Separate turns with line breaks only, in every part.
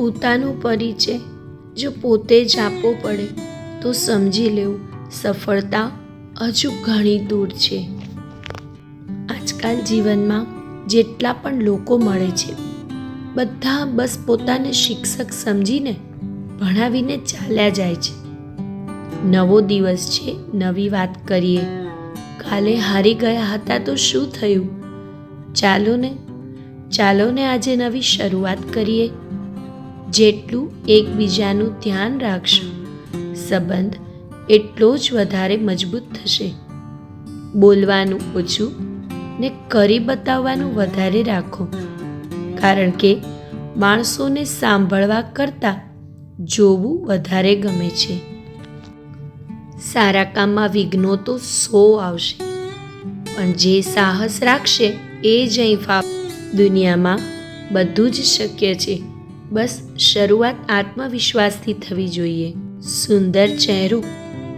પોતાનો પરિચય જો પોતે જ આપવો પડે તો સમજી લેવું સફળતા હજુ ઘણી દૂર છે. આજકાલ જીવનમાં જેટલા પણ લોકો મળે છે બધા બસ પોતાને શિક્ષક સમજીને ભણાવીને ચાલ્યા જાય છે. નવો દિવસ છે, નવી વાત કરીએ. કાલે હારી ગયા હતા તો શું થયું? ચાલો ને આજે નવી શરૂઆત કરીએ. જેટલું એકબીજાનું ધ્યાન રાખશો સંબંધ એટલો જ વધારે મજબૂત થશે. બોલવાનું ઓછું ને કરી બતાવવાનું વધારે રાખો, કારણ કે માણસોને સાંભળવા કરતાં જોવું વધારે ગમે છે. સારા કામમાં વિઘ્નો તો 100 આવશે, પણ જે સાહસ રાખશે એ જ અહીં ફાવશે. દુનિયામાં બધું જ શક્ય છે, બસ શરૂઆત આત્મવિશ્વાસથી થવી જોઈએ. સુંદર ચહેરો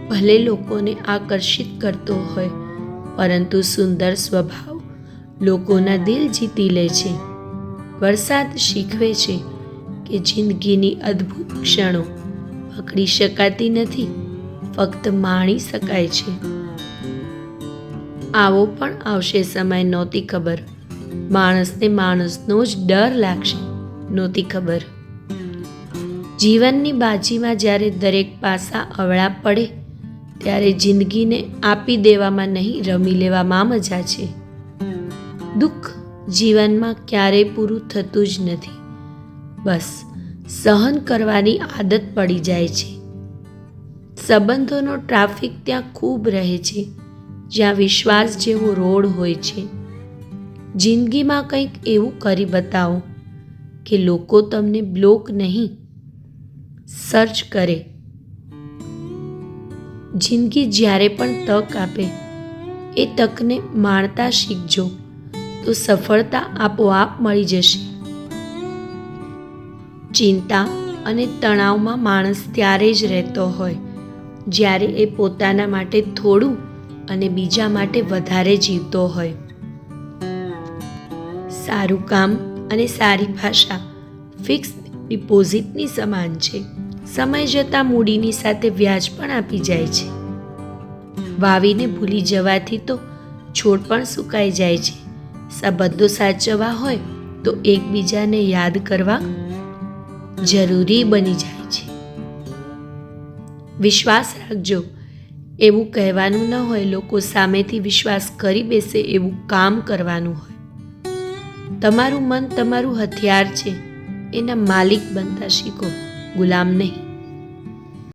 ભલે લોકોને આકર્ષિત કરતો હોય, પરંતુ સુંદર સ્વભાવ લોકોના દિલ જીતી લે છે. વરસાદ શીખવે છે કે જિંદગીની અદ્ભુત ક્ષણો પકડી શકાતી નથી, ફક્ત માણી શકાય છે. આવો પણ આવશે સમય નહોતી ખબર, માણસને માણસનો જ ડર લાગશે નહોતી ખબર. જીવનની બાજીમાં જ્યારે દરેક પાસા અવળા પડે ત્યારે જિંદગીને આપી દેવામાં નહીં, રમી લેવામાં મજા છે. દુઃખ જીવનમાં ક્યારેય પૂરું થતું જ નથી, બસ સહન કરવાની આદત પડી જાય છે. સંબંધોનો ટ્રાફિક ત્યાં ખૂબ રહે છે જ્યાં વિશ્વાસ જેવો રોડ હોય છે. જિંદગીમાં કંઈક એવું કરી બતાવો કે લોકો તમને બ્લોક નહીં, સર્ચ કરે. જિંદગી જ્યારે પણ તક આપે એ તકને માણતા શીખજો તો સફળતા આપોઆપ મળી જશે. ચિંતા અને તણાવમાં માણસ ત્યારે જ રહેતો હોય જ્યારે એ પોતાના માટે થોડું અને બીજા માટે વધારે જીવતો હોય. સારું કામ અને સારી ભાષા ફિક્સ ડિપોઝિટની સમાન છે. સમય જતાં મૂડીની સાથે વ્યાજ પણ આપી જાય છે. વાવીને ભૂલી જવાથી તો છોડ પણ સુકાઈ જાય છે. સંબંધો સાચવવા હોય તો એકબીજાને યાદ કરવા જરૂરી બની જાય છે. વિશ્વાસ રાખજો એવું કહેવાનું ન હોય, લોકો સામેથી વિશ્વાસ કરી બેસે એવું કામ કરવાનું હોય. તમારું મન તમારું હથિયાર છે, એના માલિક બનતા શીખો, ગુલામ નહીં.